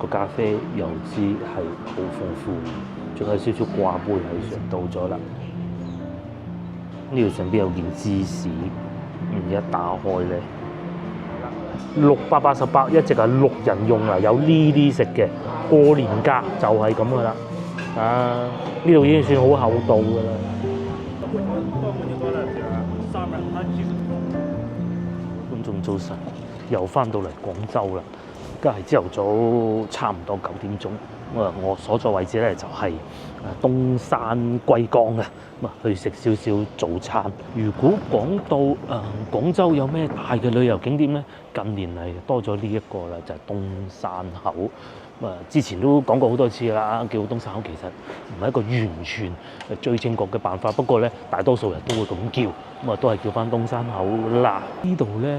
個咖啡油脂係好豐富，仲有少少掛杯喺上到咗啦。呢度上邊有件芝士，一打開咧，688一隻係6人用啊，有呢啲食嘅。過年價就係咁噶啦，啊呢度已經算好厚道噶啦。觀眾早晨，又翻到嚟廣州啦。今日朝頭早差唔多9點鐘，我所在位置咧就係東山龜崗啊，去食少少早餐。如果講到廣州有咩大嘅旅遊景點咧，近年嚟多咗呢一個啦，就係東山口。之前都講過好多次啦，叫東山口其實唔係一個完全最正確嘅辦法，不過咧大多數人都會咁叫，都係叫翻東山口啦。呢度咧，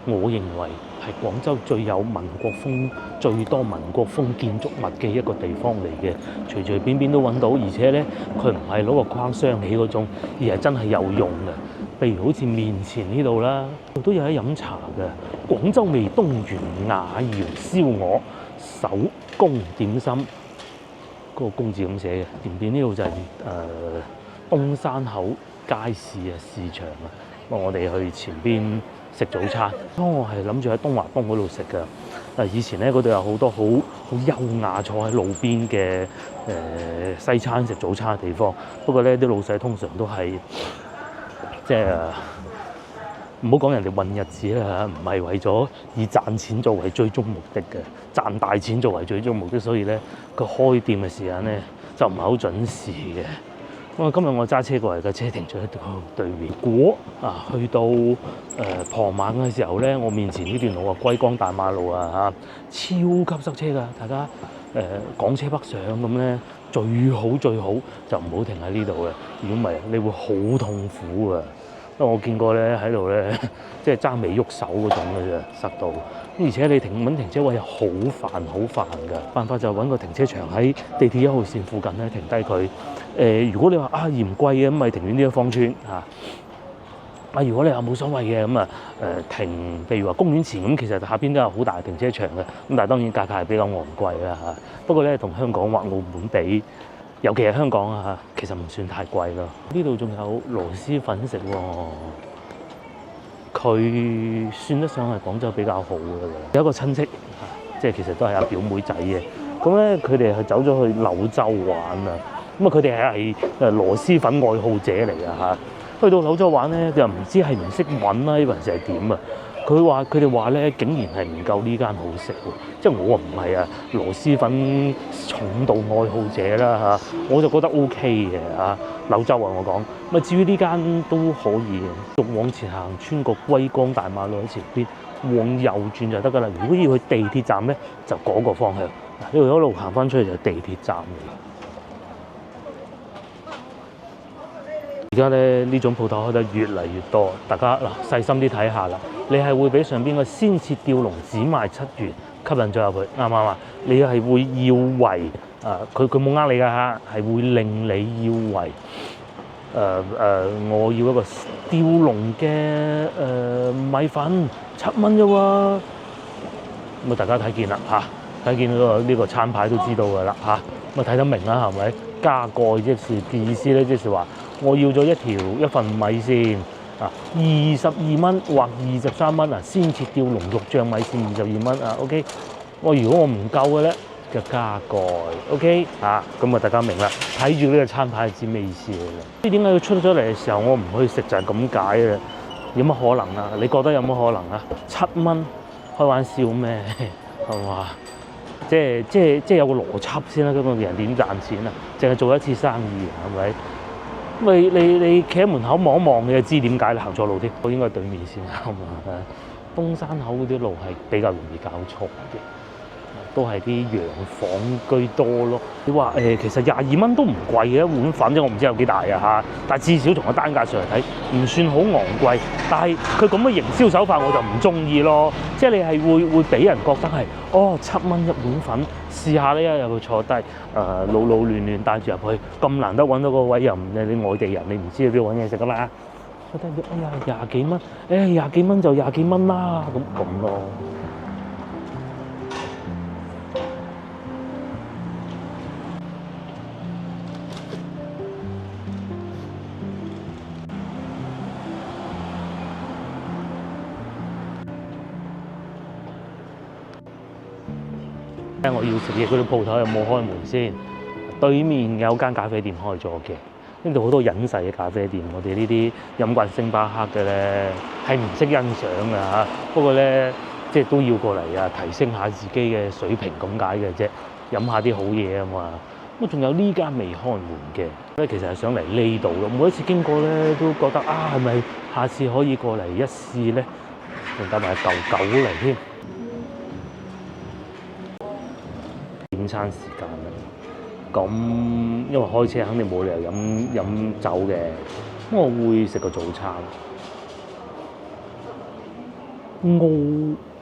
我認為係廣州最有民國風、最多民國風建築物嘅一個地方嚟嘅，隨隨便便都揾到，而且咧佢唔係攞個框箱起嗰種，而係真係有用嘅。譬如好似面前呢度啦，都有得飲茶嘅，廣州味東源雅肴燒鵝手工點心，嗰個公字咁寫嘅。前邊呢度就係東山口街市啊市場啊，我哋去前邊食早餐。我係諗住喺東華東嗰度食㗎。以前咧嗰度有好多好優雅坐喺路邊嘅西餐食早餐嘅地方。不過咧啲老細通常都係即係唔好講人哋混日子啦，唔係為咗以賺錢作為最終目的嘅，賺大錢作為最終目的，所以咧佢開店嘅時間咧就唔係好準時嘅。今日我揸車過嚟嘅車停咗喺度對面。如果去到傍晚嘅時候咧，我面前呢段路龜崗大馬路超級塞車㗎。大家港車北上咁咧，最好就唔好停喺呢度嘅。如果唔係，你會好痛苦㗎。因為我見過咧喺度咧，即係爭未喐手嗰種嘅啫，塞到。而且你揾停車位係好煩㗎。辦法就揾個停車場喺地鐵1號線附近咧停低佢。如果你話嫌貴嘅咁，咪停遠啲芳村嚇。如果你話冇所謂嘅咁停，譬如話公園前咁，其實下邊都有好大停車場嘅。咁但係當然價格係比較昂貴啦嚇。不過咧同香港或澳門比，尤其係香港其實唔算太貴咯。呢度仲有螺螄粉食喎，佢算得上係廣州比較好嘅。有一個親戚即係其實都係阿表妹仔嘅。咁咧佢哋係走咗去柳州玩啊。咁佢哋係螺螄粉愛好者嚟㗎嚇。去到柳州玩咧，就唔知係唔識揾啦，抑或係點啊？佢哋話咧，竟然係唔夠呢間好食喎。即係我唔係螺螄粉重度愛好者啦嚇，我就覺得 OK 嘅嚇。柳州我講，至於呢間都可以嘅。仲往前行，穿過龜崗大馬路喺前邊，往右轉就得㗎啦。如果要去地鐵站咧，就嗰個方向。呢度一路行翻出去就地鐵站嚟。而家咧呢種鋪頭開得越嚟越多，大家細心啲睇下啦。你係會俾上邊個鮮切吊龍只賣7元吸引咗入去，啱唔啱啊？你係會要為佢冇呃你㗎嚇，係會令你要為我要一個吊龍嘅米粉7蚊啫喎。咁大家睇見啦嚇，睇見呢個餐牌都知道㗎啦嚇，咁睇得明啦係咪？加蓋即是嘅意思咧，即是話我要咗一份米先22蚊或23蚊鮮切吊龍肉醬米線22蚊OK。如果我唔夠嘅咧，就加蓋 OK 咁大家明啦。睇住呢個餐牌知咩意思嘅啦。點解佢出咗嚟嘅時候我唔去食就係咁解嘅？有乜可能啊？你覺得有乜可能啊？7蚊開玩笑咩？係嘛？即係有個邏輯先啦。咁個人點賺錢啊？淨係做一次生意係咪？你企喺門口望一望，你就知點解你行錯路添。我應該對面先啱啊！東山口嗰啲路係比較容易搞錯嘅，都係啲洋房居多咯。你話其實22蚊都唔貴嘅一碗粉啫，我唔知有幾大但係至少從個單價上嚟睇，唔算好昂貴。但係佢咁嘅營銷手法我就唔中意咯。即係你係會俾人覺得係7蚊一碗粉，試下呢入去坐低，老亂帶住入去，咁難得揾到個位，又唔係你外地人，你唔知去邊度揾嘢食㗎嘛？坐低20幾蚊，20幾蚊就20幾蚊啦，咁咯。我要食嘢嗰啲鋪頭有冇開門先？對面有間咖啡店開咗嘅，呢度好多隱世嘅咖啡店。我哋呢啲飲慣星巴克嘅咧，係唔識欣賞㗎嚇。不過咧，即係都要過嚟啊，提升下自己嘅水平咁解嘅啫。飲下啲好嘢啊嘛。咁仲有呢間未開門嘅，咧其實係想嚟呢度咯。每一次經過咧，都覺得啊，係咪下次可以過嚟一試咧？仲帶埋嚿狗嚟添。點餐時間啦，咁因為開車肯定冇理由飲酒嘅，咁我會食個早餐。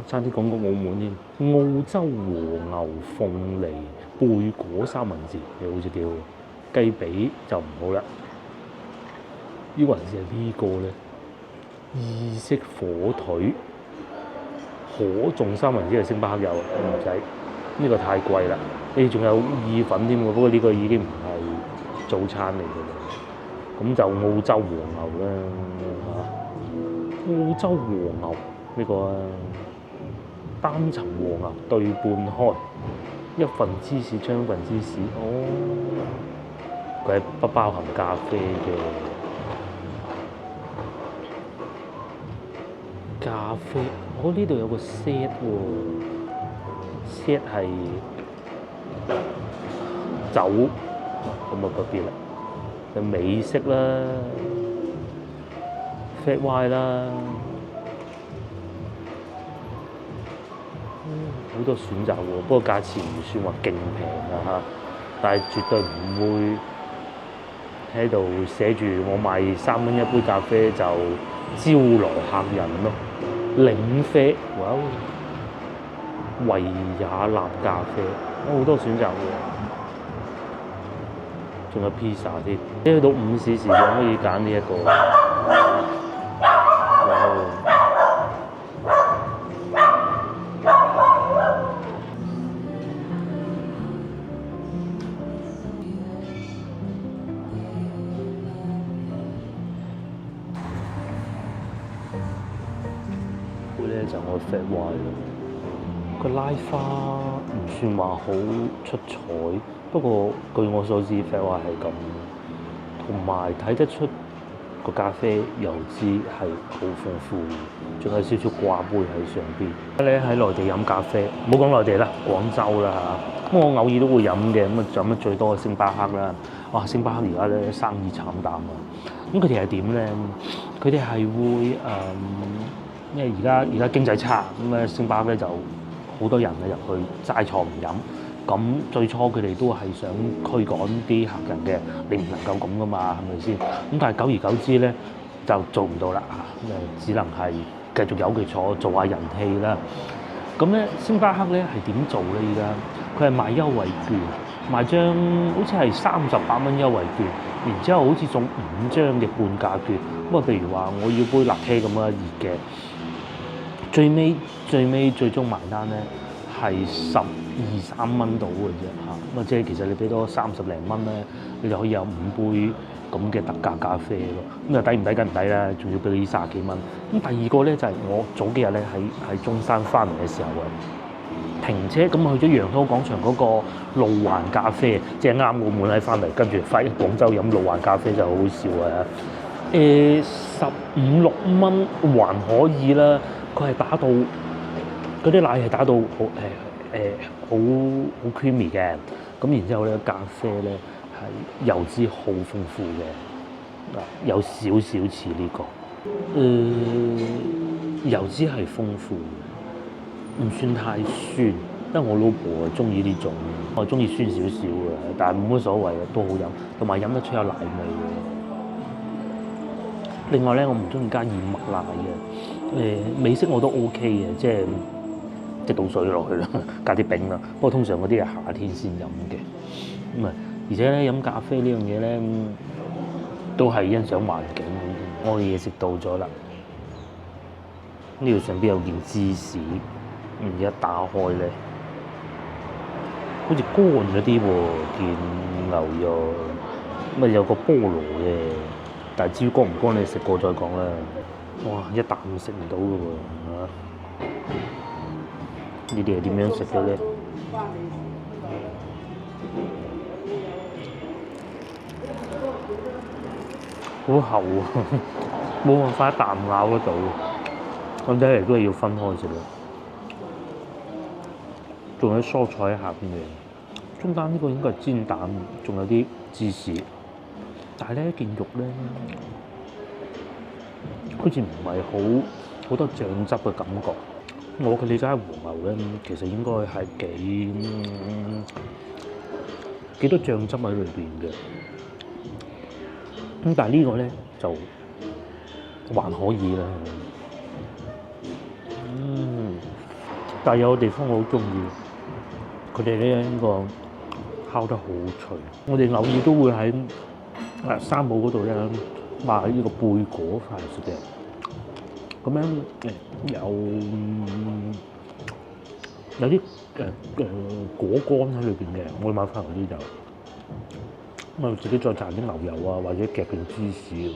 差啲講過澳門添，澳洲和牛鳳梨貝果三文治，你好似叫雞髀就唔好啦。呢還是係呢個咧，意式火腿可頌三文治係星巴克有，唔使。呢個太貴啦，你仲有意粉添喎，不過呢個已經唔係早餐嚟嘅啦。咁就澳洲和牛啦嚇，澳洲和牛呢個啊，單層和牛對半開，一份芝士將一份芝士，哦，佢係不包含咖啡嘅。咖啡，呢度有個 set 喎。set 係酒咁啊，嗰邊啦，有美式啦、flat white 啦，好多選擇喎。不過價錢唔算話勁平啊嚇，但係絕對唔會喺度寫住我賣3蚊一杯咖啡就招來客人咯。領啡，哇！維也納咖啡，好多選擇喎，仲有披薩添。你去到午市時間可以揀呢一個。杯咧就我 flat white 咯。個拉花唔算話好出彩，不過據我所知 flat white 係咁，同埋睇得出個咖啡油脂係好豐富，仲有少少掛杯喺上邊。你喺內地飲咖啡，唔好講內地啦，廣州啦嚇，咁我偶爾都會飲嘅，咁啊飲得最多嘅星巴克啦。哇，星巴克而家咧生意慘淡啊！咁佢哋係點咧？佢哋係會因為而家經濟差，咁咧星巴克咧就好多人啊入去齋坐唔飲，咁最初佢哋都係想驅趕啲客人嘅，你唔能夠咁噶嘛，係咪先？咁但係久而久之咧就做唔到啦，咁只能係繼續由佢做下人氣啦。咁咧星巴克咧係點做咧？而家佢係賣優惠券，賣張好似係38蚊優惠券，然之後好似送5張嘅半價券。咁啊，譬如話我要杯 latte 咁啊熱嘅。最終埋單咧係12-13蚊到嘅啫嚇，咁啊即係其實你俾多30零蚊咧，你就可以有5杯咁嘅特價咖啡咯。咁啊抵唔抵？梗唔抵啦，仲要俾你30幾蚊。咁第二個咧就係我早幾日咧喺中山翻嚟嘅時候啊，停車咁去咗羊濤廣場嗰個路環咖啡，即係啱澳門喺翻嚟，跟住翻廣州飲路環咖啡就好好笑啊！15-16蚊還可以啦。佢係打到嗰啲奶係打到好 creamy 嘅，咁然之後咧咖啡咧係油脂好豐富嘅，有少少似呢個，油脂係豐富嘅，唔算太酸，因為我老婆係中意呢種，我中意酸少少嘅，但係冇乜所謂嘅，都好飲，同埋飲得出有奶味嘅。另外咧，我唔中意加燕麥奶嘅，美式我都 OK 嘅，即係倒水落去啦，加啲冰啦。不過通常嗰啲係夏天先飲嘅，咁啊，而且咧飲咖啡呢樣嘢咧，都係欣賞環境。我嘅嘢食到咗啦，呢度上邊有件芝士，而家打開咧，好似乾咗啲喎，件牛肉，咁啊有個菠蘿嘅。但係至於乾唔乾，你食過再講啦。哇！一啖食唔到嘅喎，呢啲係點樣食嘅咧？好厚啊，冇辦法一啖咬得到。我睇嚟都係要分開食咯。仲有蔬菜喺下邊嘅，中間呢個應該係煎蛋，仲有啲芝士。但係咧件肉咧，好似唔係好多醬汁嘅感覺。我嘅理解和牛咧，其實應該係幾多醬汁喺裏邊嘅。咁但係呢個咧就還可以啦。但係有個地方我好中意，佢哋咧呢個烤得好脆。我哋偶爾都會喺三寶嗰度咧買呢個貝果翻嚟食嘅。咁樣有啲果乾喺裏邊嘅，我會買翻嚟呢就咁啊，自己再搽啲牛油啊，或者夾件芝士，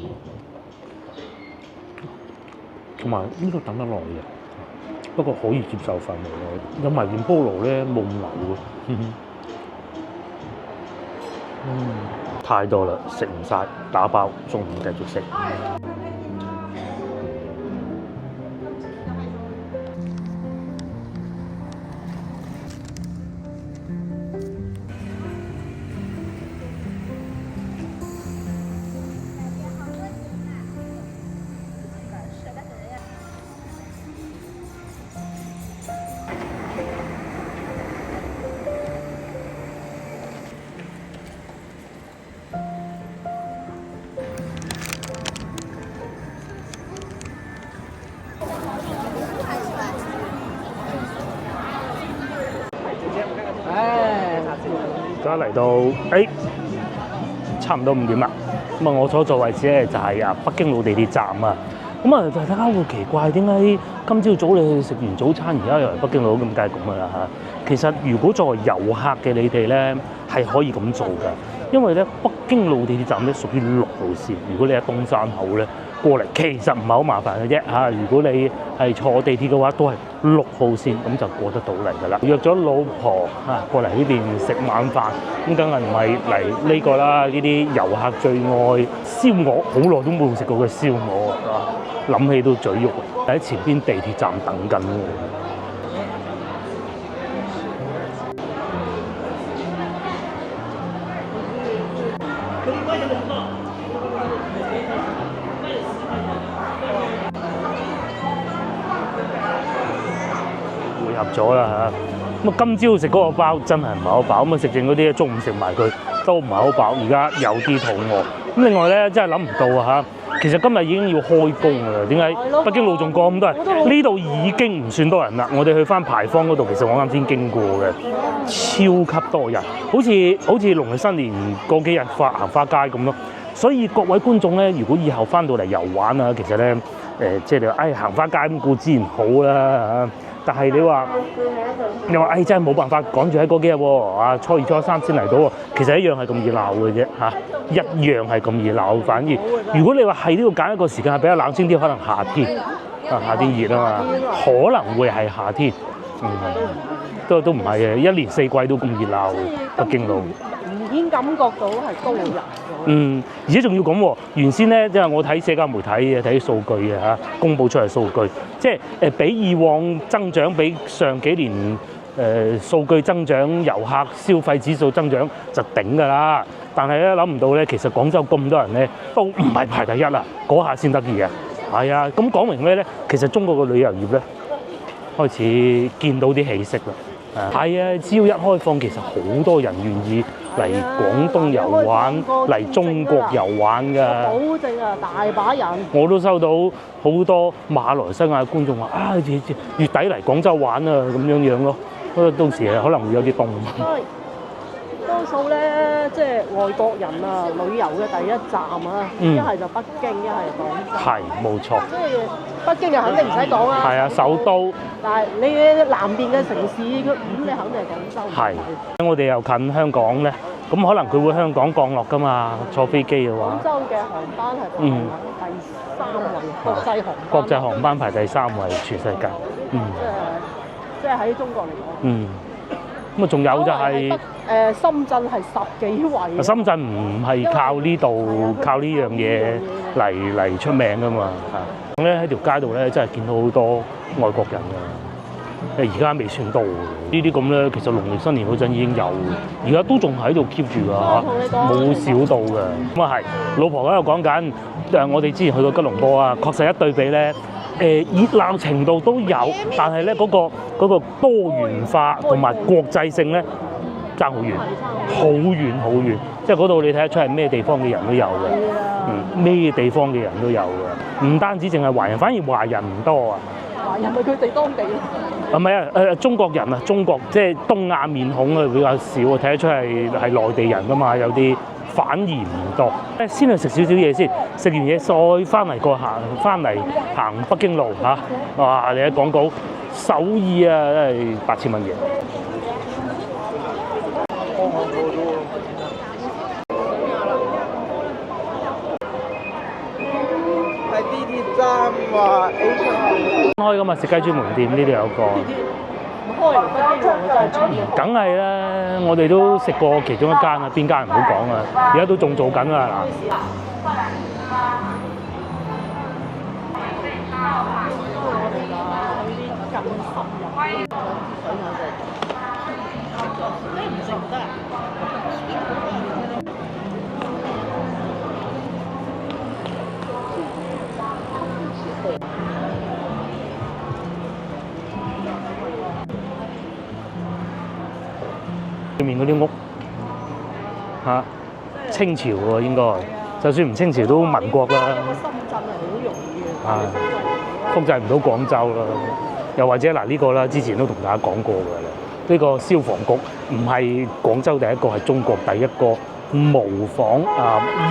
同埋呢個等得耐嘅，不過可以接受範圍內。有埋件菠蘿咧冇咁流喎，太多啦，食唔晒，打包，中午繼續食。而家嚟到，差唔多5點啦。咁啊，我所在位置咧就係北京路地鐵站啊。咁啊，大家會奇怪點解今朝早你去食完早餐，而家又嚟北京路咁？梗係咁噶啦嚇。其實如果作為遊客嘅你哋咧，係可以咁做㗎，因為咧北京路地鐵站咧屬於6號線。如果你喺東山口咧過嚟，其實唔係好麻煩嘅啫嚇。如果你係坐地鐵嘅話，都係6號線，咁就過得到嚟㗎啦。約咗老婆過嚟呢邊食晚飯，咁梗係唔係嚟呢個啦？呢啲遊客最愛燒鵝，好耐都冇食過嘅燒鵝啊！諗起都嘴喐，喺前邊地鐵站等緊喎。回合咗啦嚇，咁啊今朝食嗰個包真係唔係好飽，咁啊食剩嗰啲中午食埋佢都唔係好飽，而家有啲肚餓。咁另外咧真係諗唔到啊嚇，其實今日已經要開工㗎啦，點解北京路仲過咁多人？呢度已經唔算多人啦。我哋去翻牌坊嗰度，其實我啱先經過嘅，超級多人，好似農曆新年嗰幾日行花街咁咯。所以各位觀眾咧，如果以後翻到嚟遊玩啊，其實咧即係你話行花街咁固之然好啦嚇。但係你話真係冇辦法趕住喺嗰幾日喎，初二初三先嚟到喎，其實一樣係咁熱鬧嘅啫嚇，一樣係咁熱鬧。反而如果你話係都要揀一個時間係比較冷清啲，可能夏天夏天熱啊嘛，可能會係夏天，都唔係嘅，一年四季都咁熱鬧北京路。明顯感覺到係高人。而且仲要咁喎，原先咧即係我睇社交媒體睇啲數據嘅嚇，公佈出嚟數據，即係比以往增長，比上幾年數據增長、遊客消費指數增長就頂㗎啦。但係咧諗唔到咧，其實廣州咁多人咧都唔係排第一啦，嗰下先得意嘅。係啊，咁講明咩咧？其實中國嘅旅遊業咧開始見到啲起色啦。係啊，只要一開放，其實好多人願意嚟廣東遊玩，嚟中國遊玩㗎。保證啊，大把人。我都收到好多馬來西亞嘅觀眾話：月底嚟廣州玩啊，咁樣咯。不過到時可能會有啲凍。多數咧，即係外國人啊，旅遊嘅第一站啊，一係就北京，一係廣州。係，冇錯。即係北京就肯定唔使講啦。係啊，首都。但係你南邊嘅城市，咁你肯定係廣州。係。我哋又近香港咧，咁可能佢會香港降落㗎嘛？坐飛機嘅話。廣州嘅航班係排第3位，國際航班排第3位，全世界。即係喺中國嚟講。咁啊，仲有就係深圳係10幾位。深圳唔係靠呢度靠呢樣嘢嚟出名噶嘛嚇。咁咧喺條街度咧，真係見到好多外國人㗎。而家未算多呢啲咁咧，其實農曆新年嗰陣已經有，而家都仲喺度 keep 住㗎嚇，冇少到嘅。咁啊係，老婆喺度講緊我哋之前去過吉隆坡啊，確實一對比咧。熱鬧程度都有，但係咧嗰個多元化同埋國際性咧爭好遠，好遠好遠。即係嗰度你睇得出係咩地方嘅人都有嘅，咩地方嘅人都有嘅，唔單止淨係華人，反而華人唔多啊。華人係佢哋當地咯。唔係啊，中國人啊，中國即係東亞面孔啊比較少，睇得出係內地人㗎嘛，有啲。反而唔多，先去食少少嘢先，食完嘢再翻嚟行北京路嚇。哇！你喺廣告首爾啊，真係8000蚊嘢。喺地鐵站話 A 出開㗎嘛，食雞專門店呢度有個。開嚟北京路真係中意。梗係啦，我哋都食過其中一間啊，邊間唔好講啊，而家都仲做緊啊嗱。對面嗰啲屋嚇，清朝喎應該，就算唔清朝都民國啦。深圳係好容易嘅，複製唔到廣州啦。又或者嗱呢個啦，之前都同大家講過㗎啦。呢個消防局唔係廣州第一個，係中國第一個模仿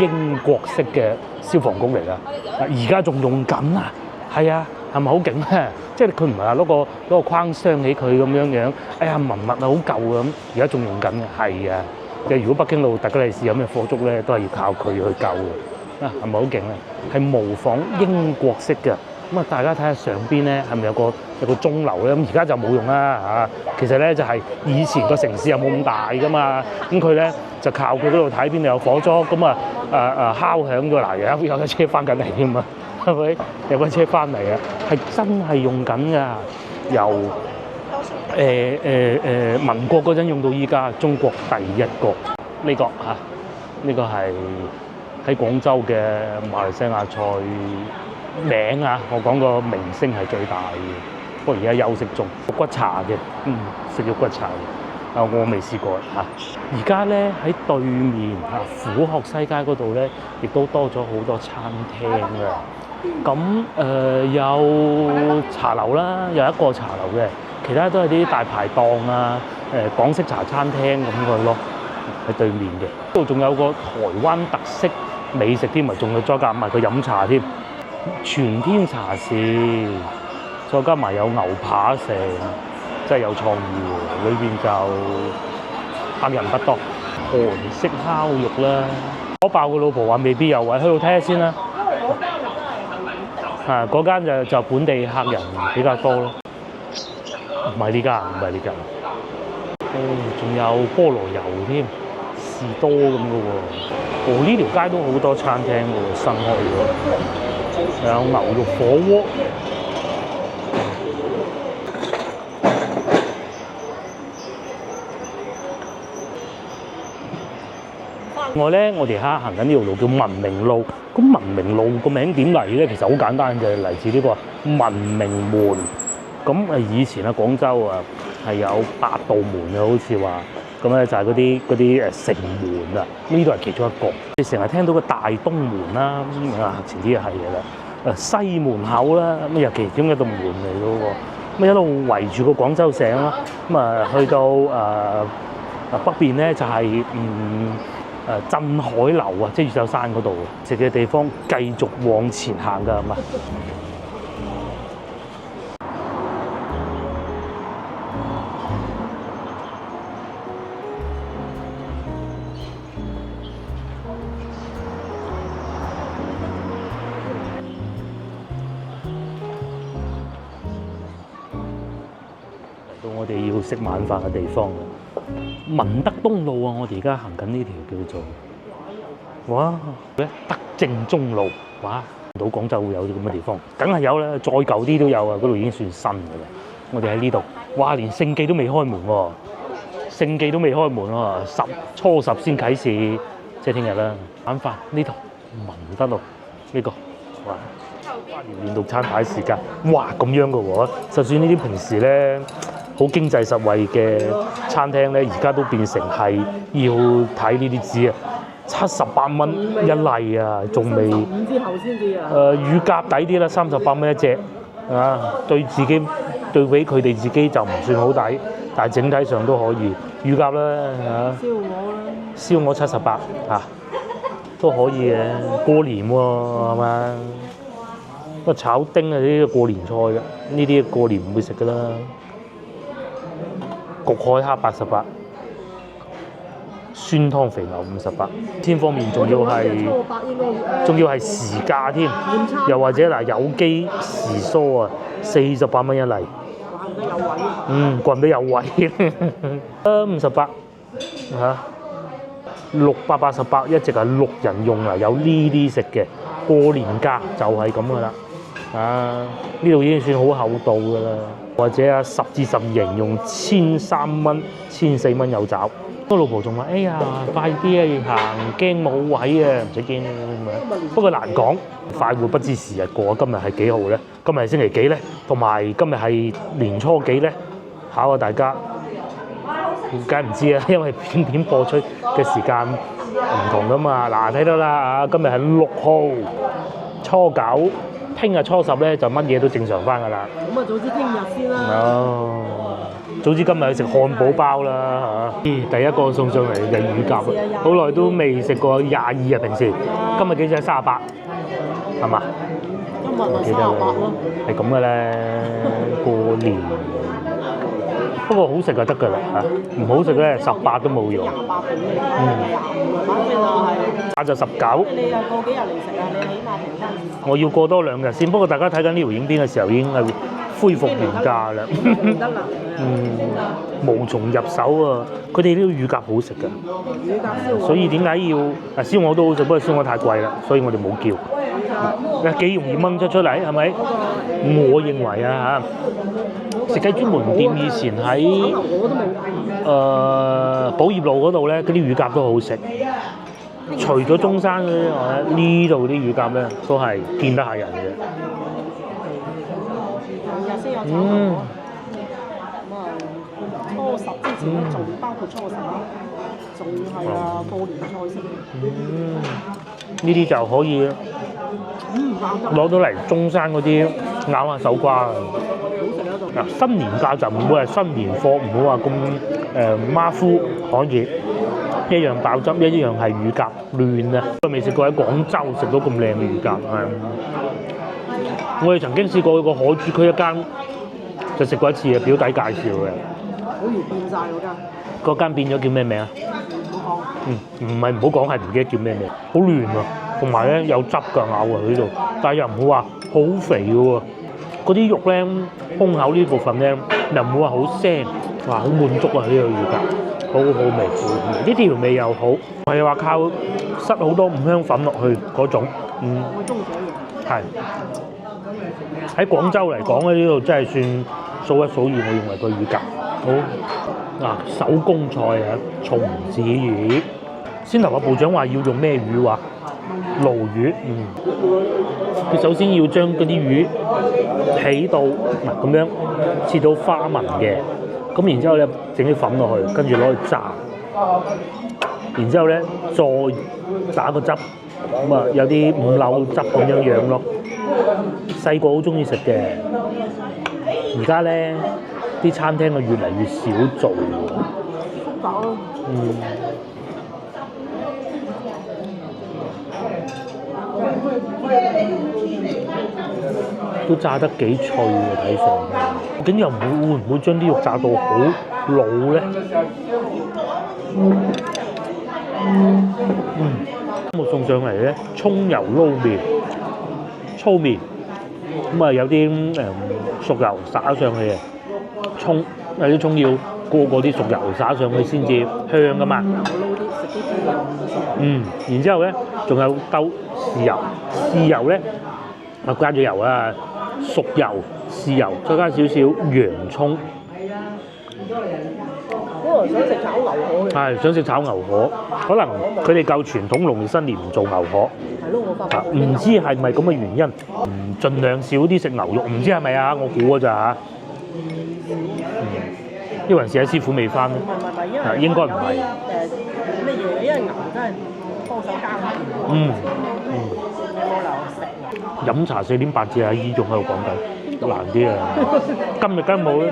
英國式嘅消防局嚟㗎。而家仲用緊啊，係啊。係咪好勁咧？即係佢唔係話攞個框鑲起佢咁樣，哎呀文物啊好舊啊咁，而家仲用緊嘅，係啊！即係如果北京路特吉利士有咩火燭咧，都係要靠佢去救嘅。係咪好勁咧？係模仿英國式嘅。咁啊，大家睇下上邊咧，係咪有個鐘樓咧？咁而家就冇用啦嚇。其實咧就係以前個城市又冇咁大噶嘛，咁佢咧就靠佢嗰度睇邊度有火燭，咁敲響咗嗱，有架車翻緊嚟添啊！係咪有架車翻嚟啊？係真係用緊㗎，由民國嗰陣用到依家，中國第一個呢個嚇，呢個係喺廣州嘅馬來西亞菜名啊！我講個明星係最大嘅，不過而家休息中。骨茶嘅，食咗骨茶嘅，我未試過嚇。而家咧喺對面虎鶴西街嗰度咧，亦都多咗好多餐廳㗎。咁有茶樓啦，有一個茶樓嘅，其他都係啲大排檔啊，港式茶餐廳咁嘅咯，喺對面嘅。呢度仲有個台灣特色美食添，仲有再加埋個飲茶添，全天茶事，再加埋有牛扒食，真係有創意喎。裏邊就客人不多，韓式烤肉啦，我爆個老婆話未必有位，去到睇下先啦。嗰間就本地客人比較多咯，唔係呢間，仲有菠蘿油添，士多咁嘅喎。呢條街都好多餐廳喎，新開嘅，有牛肉火鍋。另外咧，我哋行緊呢條路叫文明路。咁文明路個名點嚟咧？其實好簡單嘅，嚟自呢個文明門。咁以前廣州係有8道門嘅，好似話咁咧就係嗰啲城門啊。呢度係其中一個。你成日聽到個大東門啦，前啲係嘅啦。西門口啦，咁又其中一道門嚟嘅喎。咁一路圍住個廣州城啦。咁去到北邊咧就係鎮海樓啊，即係越秀山嗰度食嘅地方，繼續往前行㗎，係嘛？嚟到我哋要食晚飯嘅地方啦。文德東路啊，我哋而家行緊呢條叫做哇德政中路，哇！到廣州會有啲咁嘅地方，梗係有啦，再舊啲都有啊，嗰度已經算新㗎啦。我哋喺呢度，哇！連聖記都未開門喎，聖記都未開門喎，初十先啟示，即係聽日啦。晚飯呢度文德路呢個，哇！年度餐牌時間，哇咁樣嘅喎，就算呢啲平時咧好經濟實惠嘅餐廳咧，而家都變成係要睇呢啲紙啊，78蚊一例啊，仲未5之後先至啊。乳鴿抵啲啦，38蚊一隻啊，對比佢哋自己就唔算好抵，但係整體上都可以。乳鴿啦嚇，燒鵝78嚇都可以嘅，過年喎係嘛？不過炒丁啊，呢啲過年菜嘅，呢啲過年唔會食噶啦。焗海蝦88，酸湯肥牛58。天方面仲要係時價添，又或者嗱有機時蔬啊，48蚊一例。怪唔得有位。58嚇，688一隻係6人用啊，有呢啲食嘅。過年價就係咁噶啦。啊！呢度已經算好厚道㗎啦，或者啊10至12人用13蚊、14蚊有找。我老婆仲話：哎呀，快啲啊，行驚冇位啊，唔使驚咁樣。不過難講，快活不知時日過。今日係幾號咧？今日係星期幾咧？同埋今日係年初幾咧？考下大家，梗係唔知啊，因為片播出嘅時間唔同㗎嘛。嗱，睇到啦啊，今日係6號初9。聽日初10咧就乜嘢都正常翻㗎啦。咁啊，早知聽日先啦。哦，早知今日去食漢堡包啦嚇。第一個送上嚟嘅乳鴿，好耐都未食過22啊，平時。今日幾隻38，係嘛？今日咪38咯。係咁嘅咧，過年。不過好食就得㗎啦嚇，唔好食咧18都冇用。28俾你，25，反正就係。就19。你又過幾日嚟食啊？你起碼平翻。我要過多2日先。不過大家睇緊呢條影片嘅時候已經係恢復原價啦。唔得啦。無從入手啊！佢哋呢啲乳鴿好食㗎。乳鴿燒鵝。所以點解要燒鵝都好食，不過燒鵝太貴啦，所以我哋冇叫。幾容易掹出嚟係咪？我認為啊嚇，食雞專門店以前喺寶業路嗰度咧，嗰啲乳鴿都好食。除咗中山嗰啲外咧，呢度啲乳鴿咧都係見得下人嘅。初10之前仲包括初10啦，仲係啊過年菜式。呢啲就可以攞到嚟中山嗰啲咬下手瓜啊！嗱，新年價就唔會係新年貨，唔好話咁馬虎可以。一樣爆汁，一樣係乳鴿嫩啊！我未食過喺廣州食到咁靚嘅乳鴿，係。我哋曾經試過去過海珠區一間，就食過一次嘅，表弟介紹嘅。好似變曬嗰間。嗰間變咗叫咩名啊？唔係唔好講，係唔記得叫咩名。好嫩啊，同埋咧有汁㗎咬喺呢度，但係又唔會話好肥嘅喎。嗰啲肉咧，胸口呢部分咧又唔會話好腥，哇！好滿足啊呢個乳鴿。好好味，啲調味又好，係話靠塞好多五香粉落去嗰種，係喺廣州嚟講咧，呢度真係算數一數二，我認為個乳鴿好嗱。手工菜啊，松子魚，先頭個部長話要用咩魚話？鱸魚，佢首先要將嗰啲魚起到嗱咁樣切到花紋嘅。咁然之後咧，整啲粉落去，跟住攞去炸，然之後咧再打個汁，咁啊有啲五柳汁咁樣咯。細個好中意食嘅，而家咧啲餐廳啊越嚟越少做喎。都炸得幾脆喎，睇上去。究竟又會唔會將啲肉炸到好老咧？我送上嚟咧，葱油撈麵、粗麵，咁啊有啲熟油灑上去嘅，葱有啲葱要嗰啲熟油灑上去先至香噶嘛。撈啲食啲豬油然之後咧仲有兜豉油，豉油咧我加咗油啊，熟油、豉油，再加少少洋葱。本來想食炒牛河嘅。係想食炒牛河，可能佢哋夠傳統，農曆新年唔做牛河。係咯，我發覺唔知係咪咁嘅原因？盡量少啲食牛肉，唔知係咪啊？我估㗎咋嚇。呢還是喺師傅未翻咧？唔係，因為應該唔係。咩嘢？因為牛真係幫手耕田。有冇留食？飲茶4點8字，阿姨仲喺度講緊，難啲啊！今日梗冇啦。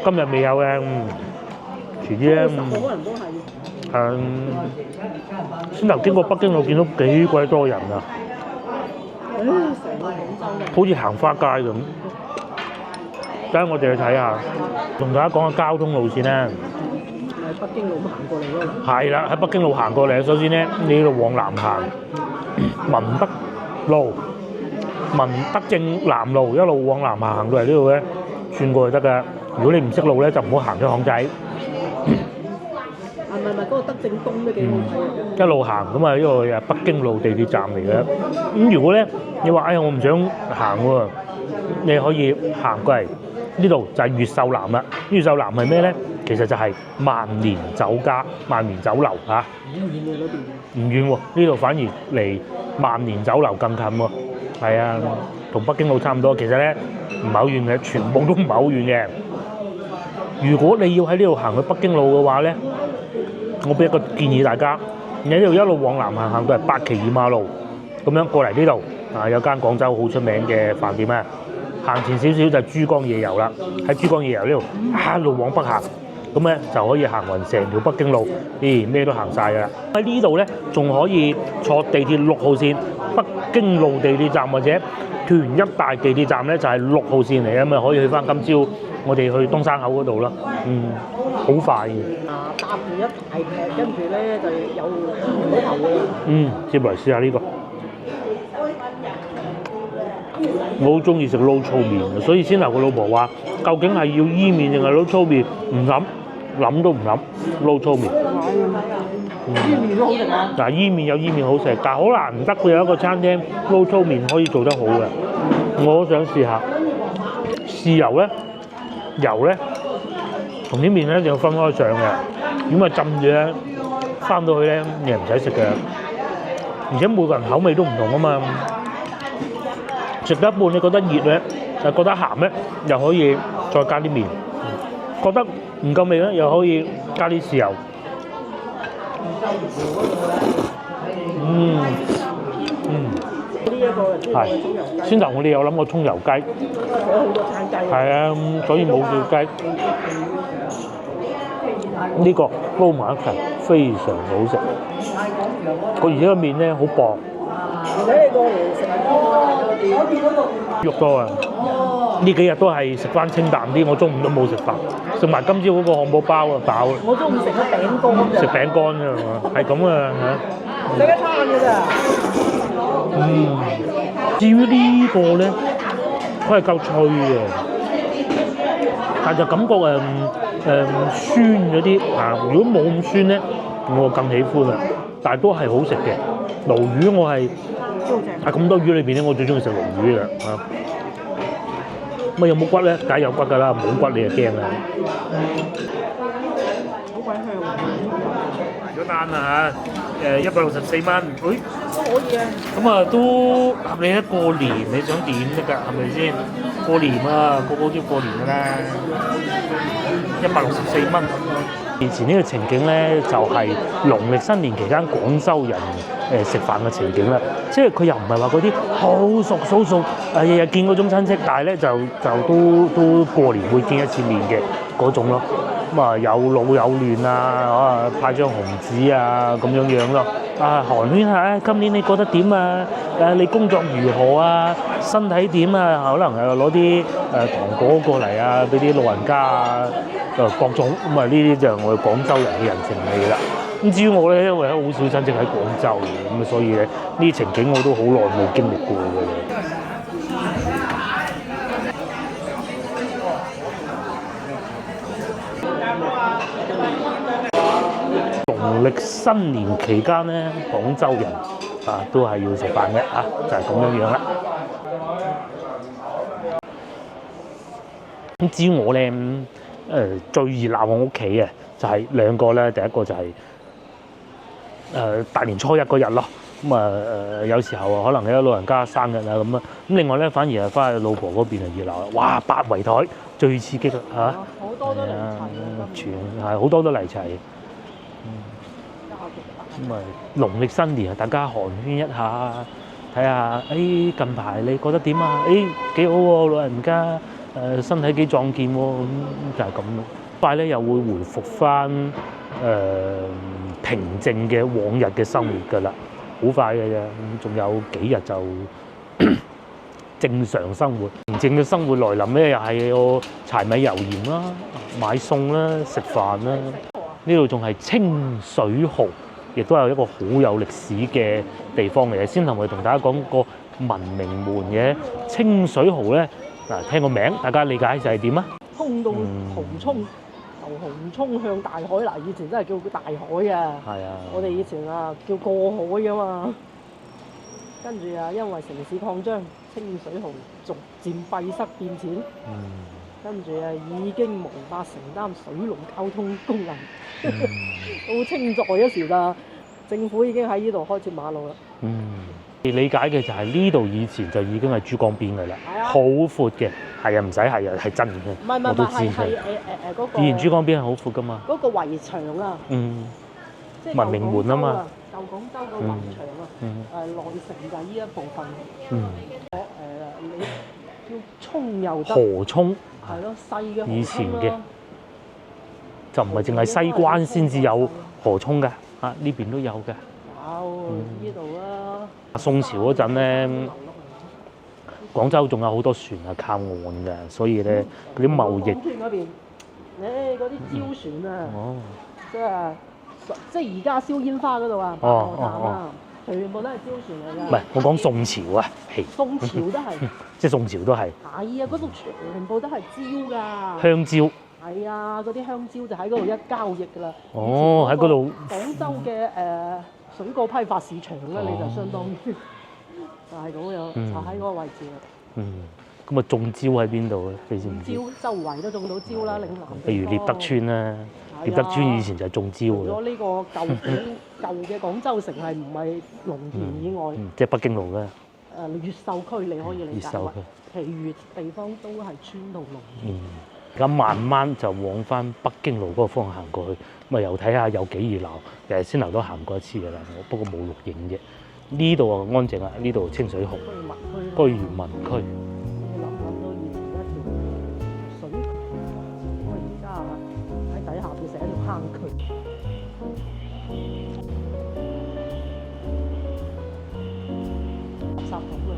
今日未有嘅，遲啲咧。可能都係。先頭經過北京路，見到幾鬼多人啊！成個廣州嘅。好似行花街咁。等我哋去睇下，同大家講下交通路線咧。喺北京路咁行過嚟咯。係啦，喺北京路行過嚟，首先咧，你呢度往南行，文德路、文德正南路一路往南行到嚟呢度咧，轉過去得㗎。如果你唔識路咧，就唔好行咗巷仔。唔係，嗰個德正東都幾好睇嘅。一路行咁啊，呢個係北京路地鐵站嚟嘅。咁如果咧，你話哎呀我唔想行喎，你可以行過嚟呢度就係越秀南啦。越秀南係咩咧？其實就係萬年酒家、萬年酒樓嚇。唔遠喎嗰邊。唔遠喎，呢度反而離萬年酒樓更近喎。係啊，同北京路差唔多。其實咧唔係好遠嘅，全部都唔係好遠嘅。如果你要喺呢度行去北京路嘅話咧，我俾一個建議大家，你喺呢度一路往南行，行到係8期2馬路，咁樣過嚟呢度啊，有間廣州好出名嘅飯店啊。行前少少就係珠江夜遊啦，喺珠江夜遊呢度一路往北行，咁咧就可以行勻成條北京路，咩都行晒㗎啦。喺呢度咧仲可以坐地鐵6號線北京路地鐵站或者團一大地鐵站咧，就係6號線嚟嘅，咁啊可以去翻今朝我哋去東山口嗰度啦。好快嘅。搭住一大劈，跟住咧就有好頭嘅。接嚟試下呢個。我好中意食撈粗麵嘅，所以先頭個老婆話：究竟係要伊麵定係撈粗麵？唔諗都唔諗，撈粗麵。伊麵都好食啊！嗱，伊麵有伊麵好食，但係好難得佢有一個餐廳撈粗麵可以做得好嘅。我想試下豉油咧、油咧同啲麵咧一定要分開上嘅，咁啊浸住咧，翻到去咧你唔使食嘅。而且每個人口味都唔同啊嘛。食得一半你覺得熱咧，就覺得鹹咧，又可以再加啲麵；覺得唔夠味咧，又可以加啲豉油。呢一個係。先頭我哋有諗過葱油雞，有好多餐雞。係啊，所以冇叫雞。呢個撈埋一齊非常好食，而且個麵咧好薄。而且你過嚟食肉多啊！呢幾日都係食翻清淡啲，我中午都冇食飯，食埋今朝嗰個漢堡包啊，飽啦！我中午食咗餅乾啫。食餅乾啫嘛，係咁啊嚇。食一餐㗎咋？至於呢個咧，佢係夠脆嘅，但就感覺酸咗啲啊！如果冇咁酸咧，我更喜歡啦。但係都係好食嘅。鱸魚我係咁多魚裏邊咧，我最中意食鱸魚啦嚇。咁有冇骨咧？梗係有骨㗎啦，冇骨你就驚啦。好鬼香啊！埋咗單啦嚇，164蚊，都可以啊。咁啊都合理啊！過年你想點得㗎？係咪先？過年啊，個個都要過年㗎啦。164蚊。以前呢個情景咧，就係農曆新年期間廣州人食飯嘅情景啦。即係佢又唔係話嗰啲好熟日日見嗰種親戚，但係咧就都過年會見一次面嘅嗰種咯。咁啊有老有嫩啊，派張紅紙啊咁樣咯。啊寒暄下，今年你覺得點啊？你工作如何啊？身體點啊？可能攞啲糖果過嚟啊，俾啲老人家啊。各種咁啊，呢啲就係我哋廣州人嘅人情味啦。咁至於我咧，因為好少親戚喺廣州，咁啊，所以咧呢啲情景我都好耐冇經歷過嘅。曆新年期間咧，廣州人都係要食飯嘅就係咁樣樣啦。咁至於我咧，最熱鬧我屋企嘅就係兩個咧，第一個就係大年初一嗰日咯。咁有時候可能有老人家生日啊咁啊。咁另外咧，反而係翻去老婆嗰邊係熱鬧啦。哇！8圍台最刺激啦好多都嚟齊全係好多都嚟齊。咁農曆新年大家寒暄一下，睇下近排你覺得點啊？幾好喎，老人家身體幾壯健喎，咁就係咁咯。快咧又會回復翻平靜嘅往日嘅生活㗎啦，好快嘅啫。仲有幾日就正常生活。平靜嘅生活來臨咧，又係我柴米油鹽啦，買餸啦，食飯啦。呢度仲係清水蠔。亦都係一個好有歷史嘅地方嚟嘅。先同大家講個文明門嘅清水蠔咧，聽個名，大家理解就係點啊？衝到蠔涌，由蠔涌向大海嗱，以前真係叫大海啊。係啊。我哋以前叫過海㗎嘛。跟住因為城市擴張，清水蠔逐漸閉塞變淺。跟住已經無法承擔水路交通功能。到清代嗰時啦，政府已經喺呢度開設馬路啦。理解嘅就係呢度以前就已經係珠江邊嘅啦，好闊嘅。係啊，唔使係啊，係真嘅。唔係我都知係嗰個。以前珠江邊係好闊噶嘛。嗰個圍牆啊。即係文明門啊嘛。舊廣州個圍牆啊，內城就係呢一部分。你叫涌又得。河涌。係咯，細嘅河涌啦。以前嘅。就唔係淨係西關先至有河涌嘅，呢邊都有嘅。有呢度啦。宋朝嗰陣咧，廣州仲有好多船係靠岸嘅，所以咧嗰啲貿易。嗰邊，嗰啲礁船啊，即係而家燒煙花嗰度啊，白鵝潭啊，全部都係礁船嚟㗎。唔係，我講宋朝啊，宋朝都係。即係宋朝都係。係啊，嗰度全部都係蕉㗎。香蕉。係啊，嗰啲香蕉就喺嗰度一交易㗎啦。喺嗰度。廣州嘅水果批發市場咧，你就相當於就係咁樣，就喺嗰個位置啦。咁啊，種蕉喺邊度咧？你知唔知？蕉周圍都種到蕉啦，嶺南。譬如獵德村啦，獵德村以前就係種蕉嘅。除咗呢個舊嘅廣州城係唔係農田以外，即係北京路咧。越秀區你可以理解為，其餘地方都係村同農田。咁慢慢就往翻北京路嗰個方向行過去，咁又睇下有幾熱鬧。其實先頭都行過一次㗎啦，不過冇錄影啫。呢度啊安靜啦，呢度清水蠔，居民區。你諗到以前一條水渠，我而家喺底下變成一條坑渠。垃圾桶啊！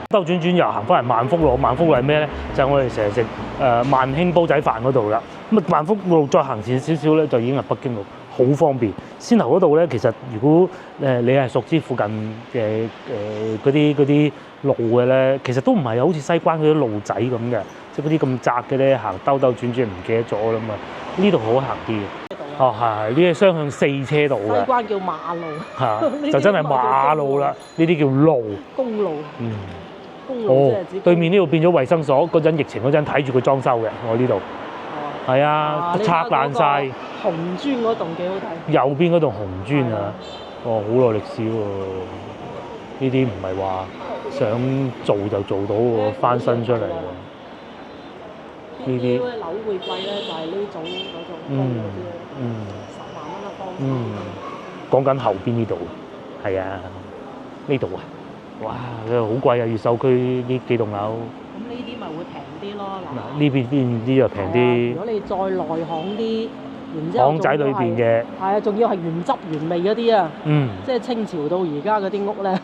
兜轉轉又行翻嚟萬福路，萬福路係咩咧？就係我哋成日食萬興煲仔飯嗰度啦。咁啊，萬福路再行前少少咧，就已經係北京路，好方便。先頭嗰度咧，其實如果你係熟知附近嘅嗰啲路嘅咧，其實都唔係好似西關嗰啲路仔咁嘅，即係嗰啲咁窄嘅咧，行兜兜轉轉唔記得咗啦嘛。呢度好行啲嘅。係，呢啲雙向4車道嘅。西關叫馬路。就真係馬路啦，呢啲叫路。公路。對面呢度變咗衛生所，嗰陣疫情嗰陣睇住佢裝修嘅，我呢度。係啊，拆爛晒。紅磚嗰棟幾好睇。右邊嗰棟紅磚啊，好耐歷史喎。呢啲唔係話想做就做到喎，翻新出嚟喎。呢啲樓會貴咧，就係呢種嗰種10萬蚊一方。講緊後邊呢度，係啊，呢度啊。哇！佢好貴啊，越秀區呢幾棟樓。咁呢啲咪會平啲咯？嗱，呢邊就平啲。如果你再內行啲，然之後巷仔裏邊嘅，係啊，仲要係原汁原味嗰啲啊。即係清朝到而家嗰啲屋咧，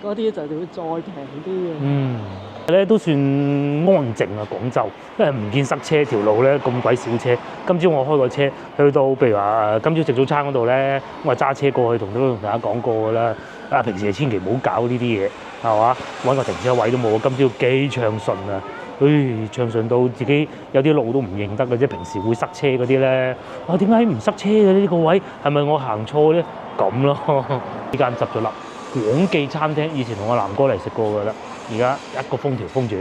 嗰啲就會再平啲嘅。咧都算安靜啊，廣州，因為唔見塞車，條路咧咁鬼少車。今朝我開個車去到，譬如話今朝食早餐嗰度咧，我係揸車過去，同大家講過㗎啦。啊，平時千祈唔好搞呢啲嘢，係嘛？揾個停車位都冇，今朝幾暢順啊！暢順到自己有啲路都唔認得嘅啫。平時會塞車嗰啲咧，啊點解唔塞車嘅呢個位？係咪我行錯咧？咁咯，呢間執咗笠。廣記餐廳以前同我南哥嚟食過㗎啦，而家一個封條封住。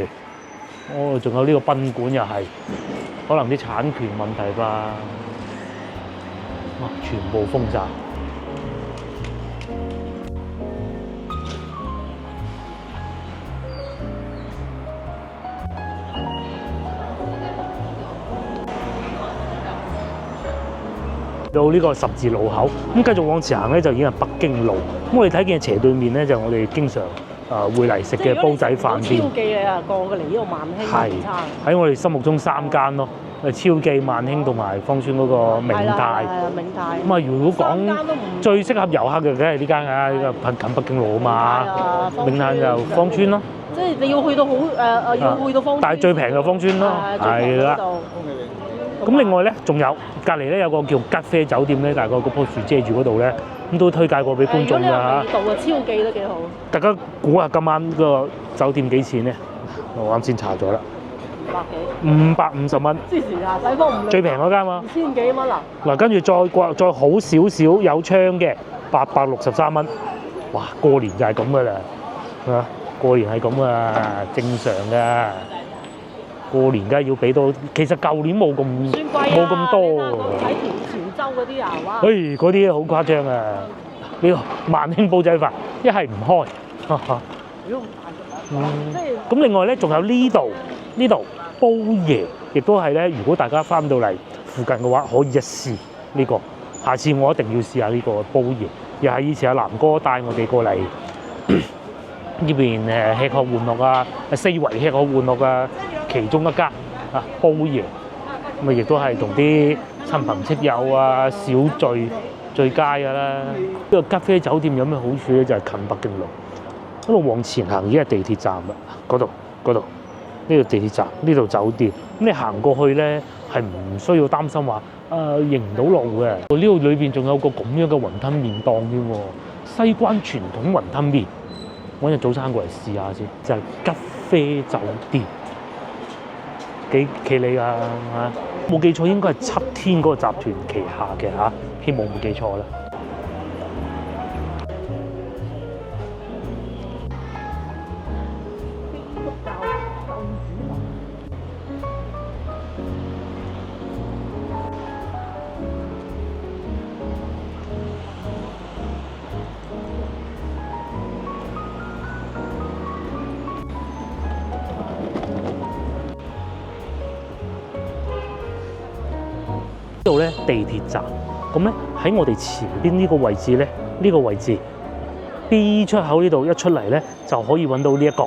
哦，仲有呢個賓館又係，可能啲產權問題吧。哇，全部封晒。到呢個十字路口，咁繼續往前行咧，就已經係北京路。咁我哋睇見斜對面咧，就我哋經常會嚟食嘅煲仔飯店。超記啊，過嚟呢個萬興餐。喺我哋心目中3間咯，超記、萬興同埋芳村嗰個明泰。明泰。咁啊，如果講最適合遊客嘅，梗係呢間啊，呢個近北京路啊嘛。明泰就芳村咯。即係你要去到要去到芳村。但係最平就芳村咯，係啦。咁另外咧，仲有隔離咧有個叫吉啡酒店咧，大概嗰棵樹遮住嗰度咧，咁都推介過俾觀眾㗎嚇。度啊，超記都幾好。大家估下今晚個酒店幾錢咧？我啱先查咗啦，550蚊。之前啊，西方唔最平嗰間嘛，2000幾蚊啊。嗱，跟住再好少少有窗嘅863蚊。哇！過年就係咁㗎啦，嚇！過年係咁啊，正常㗎。過年梗係要俾到，其實舊年冇咁多。睇潮州嗰啲啊，哇！嗰啲好誇張啊！呢個萬興煲仔飯一係唔開。咁另外咧，仲有呢度煲爺，亦都係咧。如果大家翻到嚟附近嘅話，可以一試呢個。下次我一定要試下呢個煲爺，又係以前阿南哥帶我哋過嚟呢邊吃喝玩樂啊，四圍吃喝玩樂啊。其中一間啊煲爺，咁啊亦都係同啲親朋戚友啊小聚佳㗎啦。呢個吉啡酒店有咩好處咧？就係近北京路，一路往前行已經係地鐵站啦。嗰度呢個地鐵站，呢度酒店。咁你行過去咧係唔需要擔心話認唔到路嘅。呢度裏邊仲有個咁樣嘅雲吞麵檔添喎，西關傳統雲吞麵。揾日早餐過嚟試下先，就係吉啡酒店。幾企理㗎嚇，冇記錯應該係7天嗰個集團旗下嘅嚇，希望冇記錯啦。呢度咧地鐵站，咁咧喺我哋前邊呢個位置咧，呢個位置 B 出口呢度一出嚟咧，就可以揾到呢一個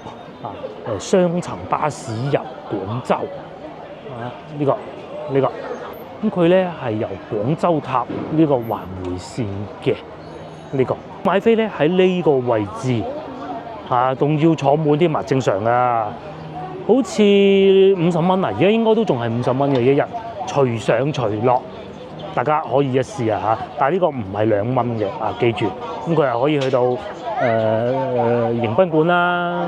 雙層巴士入廣州啊！呢個，咁佢咧係由廣州塔呢個環迴線嘅呢個買飛咧喺呢個位置嚇，仲要坐滿啲嘛，正常啊，好似50蚊啊，而家應該都仲係50蚊嘅一日。隨上隨落，大家可以一試下嚇。但係呢個唔係2蚊嘅啊，記住。咁佢係可以去到迎賓館啦、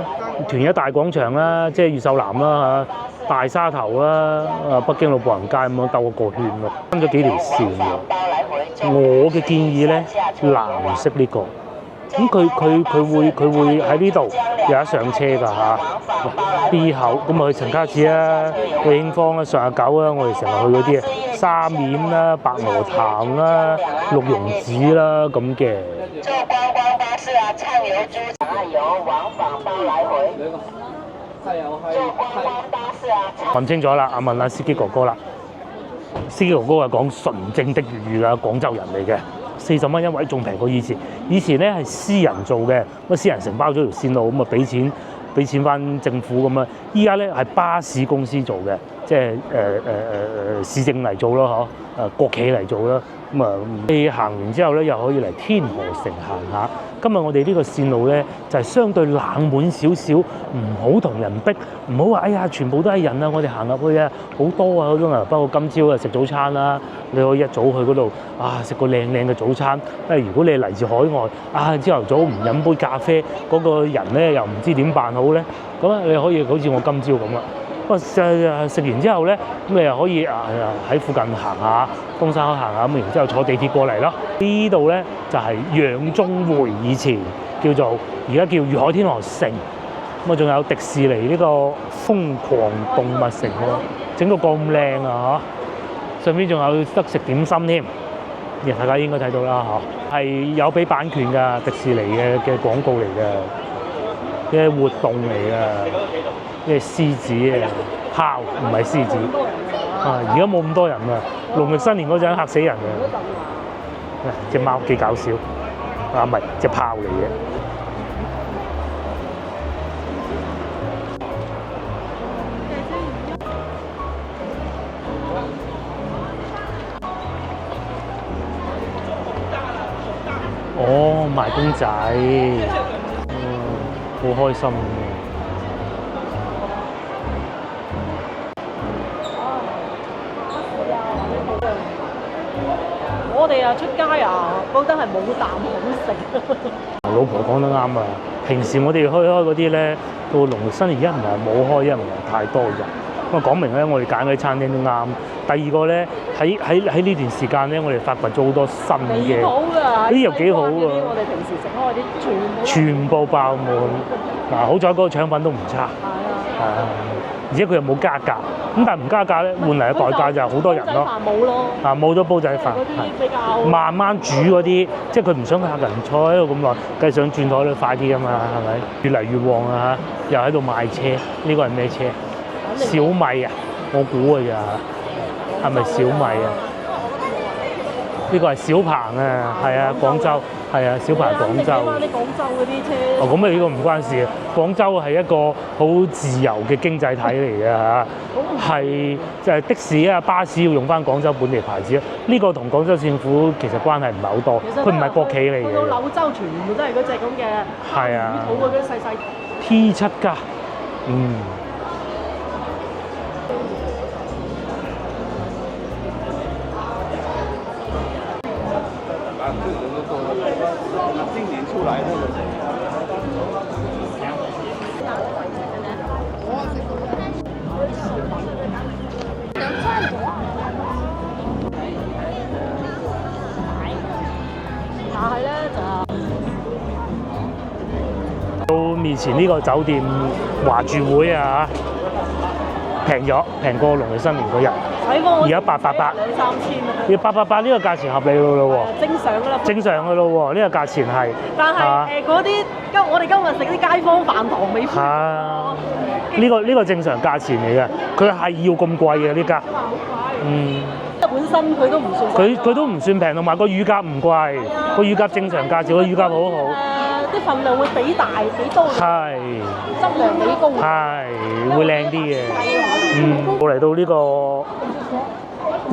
團一大廣場啦、即係越秀南啦嚇、大沙頭啦、北京路步行街咁樣兜個圈咯，分咗幾條線嘅。我嘅建議咧，藍色呢個。咁佢會喺呢度有得上車㗎嚇。B 口咁去陳家祠啦、惠興坊啦、上下九啦，我哋成日去嗰啲啊，沙面啦、白鵝潭啦、鹿茸子啦咁嘅。坐觀光巴士啊，暢遊珠江遊往返包來回。坐觀光巴士啊。問清楚啦，問下司機哥哥啦。司機哥哥係講純正的粵語啦，廣州人嚟嘅。40蚊一位，仲平過以前。以前咧係私人做嘅，咁私人承包咗條線路，咁啊俾錢翻政府咁樣。依家咧係巴士公司做嘅，即係市政嚟做咯，嗬國企嚟做啦。咁啊，你行完之後咧，又可以嚟天河城行下。今日我哋呢個線路咧，就係相對冷門少少，唔好同人逼，唔好話哎呀全部都係人啊！我哋行入去啊，好多啊嗰種啊。不過今朝啊食早餐啦，你可以一早去嗰度啊食個靚嘅早餐。如果你嚟自海外啊，朝頭早唔飲杯咖啡，嗰個人咧又唔知點辦好咧，咁啊你可以好似我今朝咁啦。不過食完之後咧，咁你又可以喺附近行下東山口行下，咁然之後坐地鐵過嚟咯。呢度咧就係養中匯，以前叫做而家叫粵海天河城。咁啊仲有迪士尼呢個瘋狂動物城喎，整到咁靚啊嚇！上邊仲有得食點心添，大家應該睇到啦嚇，係有俾版權㗎，迪士尼嘅廣告嚟㗎，嘅活動嚟㗎。即係獅子啊，豹唔係獅子啊！而家冇咁多人啊，農曆新年嗰陣嚇死人啊！隻貓幾搞笑啊，唔係隻豹嚟嘅。哦，賣公仔，好開心。我哋啊出街啊，覺得係冇啖好食。老婆講得啱啊！平時我哋開嗰啲咧，到農曆新年一唔係冇開，一唔係太多人。咁啊講明咧，我哋揀嗰啲餐廳都啱。第二個咧，喺呢段時間咧，我哋發掘咗好多新嘅，呢啲又幾好啊！我哋平時食開啲全部爆滿。嗱，好彩嗰個腸粉都唔差。係啊。而且佢又冇加價，咁但係唔加價咧，換嚟嘅代價就係好多人咯。冇咯。冇咗煲仔飯。比較慢慢煮嗰啲，即係佢唔想客人坐喺度咁耐，梗係想轉台都快啲㗎嘛，係咪？越嚟越旺啊！又喺度賣車，呢個係咩車？小米啊，我估㗎咋，係咪小米啊？呢個係小鵬啊，係啊，廣州，係啊，小鵬廣州。啲廣州嗰啲車。哦，咁啊呢個唔關事啊，廣州係一個好自由嘅經濟體嚟嘅嚇，係就係的士啊、巴士要用翻廣州本地牌子啊。呢個同廣州政府其實關係唔係好多，佢唔係國企嚟嘅。去到柳州全部都係嗰隻咁嘅，係啊，魚肚嗰啲細細。P7加，今年出來的。但係咧到面前呢個酒店華住會啊，平咗，平過農曆新年嗰日。而家888，2、3千啊！要888呢個價錢合理咯喎，正常㗎啦，正常㗎咯喎，呢個價錢係。但係嗰啲我哋今日食啲街坊飯堂尾款。呢個正常價錢嚟嘅，佢係要咁貴嘅呢家。本身佢都唔算。佢都唔算平，同埋個乳鴿唔貴，個乳鴿正常價錢，個乳鴿好好。啲份量會比大幾多？係。質量幾高？係，會靚啲嘅。我嚟到呢個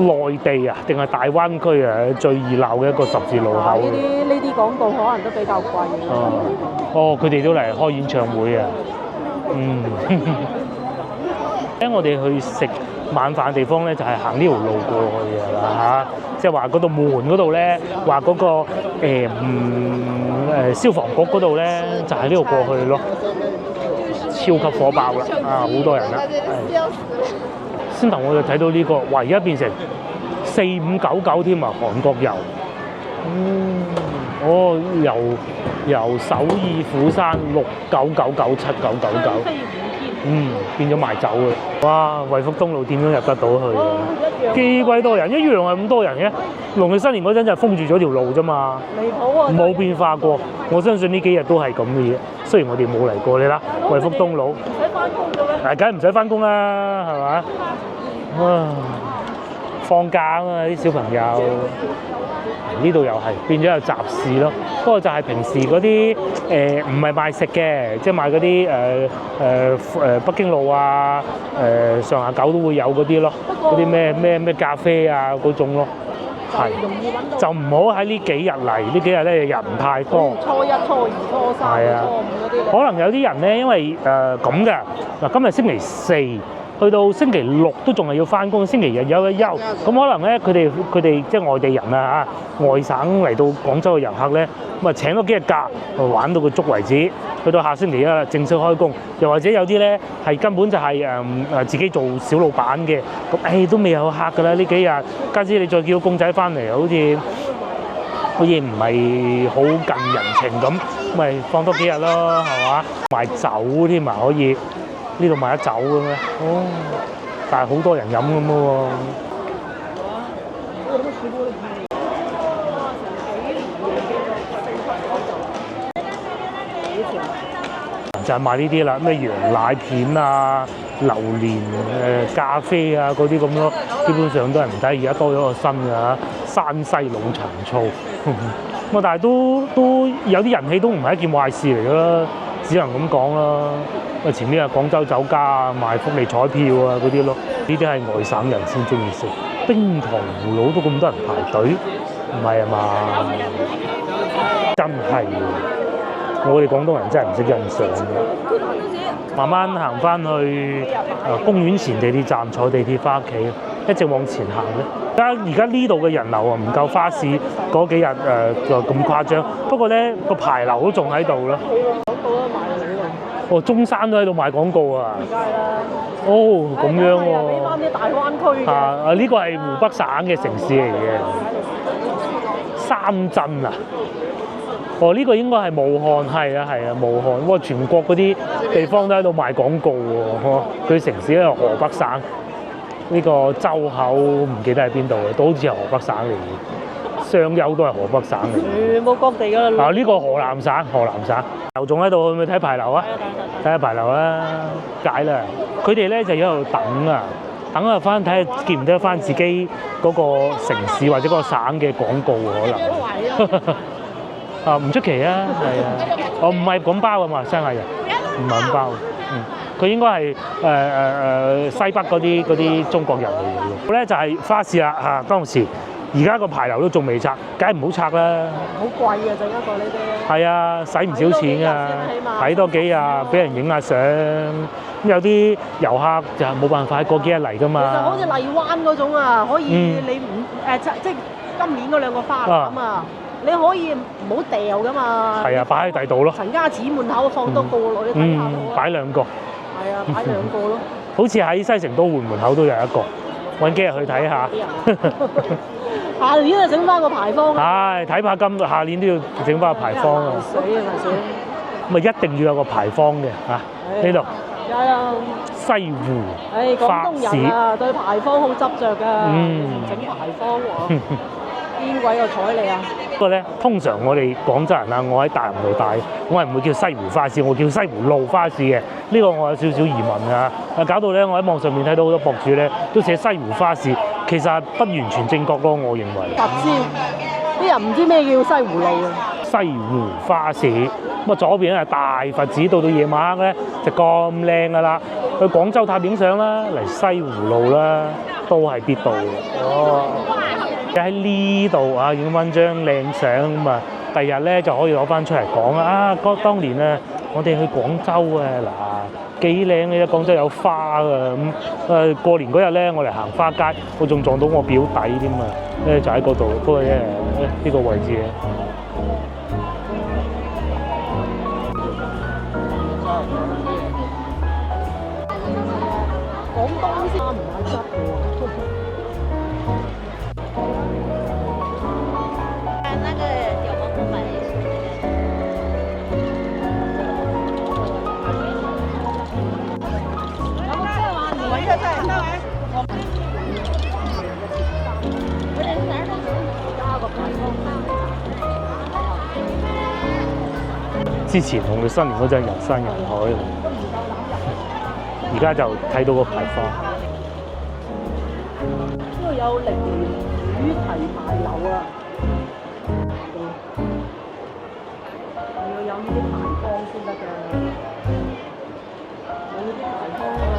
內地啊，定係大灣區啊，最熱鬧嘅一個十字路口。呢啲廣告可能都比較貴。哦，佢哋都嚟開演唱會啊！我哋去食晚飯嘅地方咧，就係行呢條路過去㗎啦嚇，即係話嗰度門嗰度咧，話嗰個消防局嗰度咧，就喺呢度過去咯，超級火爆啦！好多人啦，先頭我就睇到呢個，哇！而家變成4599添啊，韓國遊。由首爾釜山699979999，變咗賣酒嘅。哇！惠福東路點樣入得到去啊？幾鬼多人，一樣係咁多人嘅。農曆新年嗰陣就封住咗條路啫嘛，離譜啊！冇變化過。我相信呢幾日都係咁嘅嘢。雖然我哋冇嚟過，你啦，惠福東路。唔使翻工嘅咩？梗係唔使翻工啦，係嘛？放假啊嘛，啲小朋友。呢度又係變咗有集市咯。不過就係平時嗰啲唔係賣食嘅，即係賣嗰啲北京路啊、上下九都會有嗰啲咯，嗰啲咩咖啡啊嗰種咯。係，就唔好喺呢幾日嚟，呢幾日咧人太多。初一、初二、初三、初五嗰啲。可能有啲人咧，因為咁嘅嗱，今日星期四，去到星期六都仲係要翻工，星期日有一休。咁可能咧，佢哋即係外地人啊嚇，外省嚟到廣州嘅遊客咧，咁啊請多幾日假，玩到佢足為止。去到下星期一正式開工，又或者有啲咧係根本就係自己做小老闆嘅，咁都未有客㗎啦呢幾日，家姐你再叫公仔翻嚟，好似唔係好近人情咁，咪放多幾日咯，係嘛？賣酒添啊，可以呢度賣得酒嘅咩？哦，但係好多人飲咁喎。就係賣呢啲啦，咩羊奶片啊、榴蓮咖啡啊嗰啲咁咯，基本上都係唔睇。而家多咗個新嘅嚇，山西老陳醋。咁但係都有啲人氣都唔係一件壞事嚟㗎啦，只能咁講啦。前面係廣州酒家啊，賣福利彩票啊嗰啲咯，呢啲係外省人先中意食。冰糖葫蘆都咁多人排隊，唔係啊嘛？真係我哋廣東人真係唔識欣賞嘅。慢慢行翻去公園前地鐵站，坐地鐵翻屋企，一直往前行咧。而家呢度嘅人流啊，唔夠花市嗰幾日就咁誇張。不過咧個牌樓都仲喺度咯。哦，中山都喺度賣廣告啊！梗係啦。哦，咁樣喎。俾翻啲大灣區嘅。呢個係湖北省嘅城市嚟嘅。三鎮啊！哦，呢個應該係武漢，係啊，武漢。哇，全國嗰啲地方都喺度賣廣告喎。佢城市咧係河北省，呢個周口唔記得喺邊度嘅，都好似係河北省嚟嘅。商丘都係河北省嚟。全部各地㗎啦。呢個河南省。劉總喺度，去唔去睇牌樓啊？睇下牌樓啦，解啦。佢哋咧就喺度等啊翻睇下見唔得翻自己嗰個城市或者嗰個省嘅廣告可能。唔出奇啊，係啊，我唔係咁包啊嘛，鄉下人唔係咁包，佢應該係西北嗰啲中國人嚟嘅。我咧就係花市啦嚇，當時而家個牌樓都仲未拆，梗係唔好拆啦。好貴啊，整一個呢啲。係啊，使唔少錢啊，睇多幾日，俾人影下相。咁有啲遊客就冇辦法過幾日嚟㗎嘛。其實好似荔灣嗰種啊，可以你唔即係今年嗰兩個花籃啊。你可以唔好掉㗎嘛。係啊，擺喺第度咯。陳家祠門口放多個落去睇下咯。擺兩個。係啊，擺兩個咯。好似喺西城都會門口都有一個，揾幾日去睇下。下年啊，整翻個牌坊。係睇下下年都要整翻個牌坊啊。死啊！咪一定要有個牌坊嘅嚇呢度。有啊。西湖花市。廣東人啊，對牌坊好執着㗎。整牌坊喎。邊鬼個睬你啊？不過咧，通常我哋廣州人啊，我喺大南路大，我係唔會叫西湖花市，我叫西湖路花市嘅。呢個我有少少疑問啊！搞到咧，我喺網上面睇到好多博主咧都寫西湖花市，其實不完全正確咯，我認為。佛師啲人唔知咩叫西湖路啊？西湖花市咁啊，左邊係大佛寺，到夜晚黑咧就咁靚噶啦。去廣州塔影相啦，嚟西湖路啦，都係必到嘅。哦。喺呢度啊，影翻張靚相咁啊，第日咧就可以攞翻出嚟講啊！當年啊，我哋去廣州啊，嗱幾靚嘅啫，廣州有花啊咁。過年嗰日咧，我嚟行花街，我仲撞到我表弟添啊！就喺嗰度，不過呢個位置嘅。廣東先唔係執嘅喎。之前同佢新年嗰陣人山人海，而家就睇到個牌坊。呢度有靈魚蹄牌樓啊！有呢啲牌坊先得嘅，冇呢啲牌坊。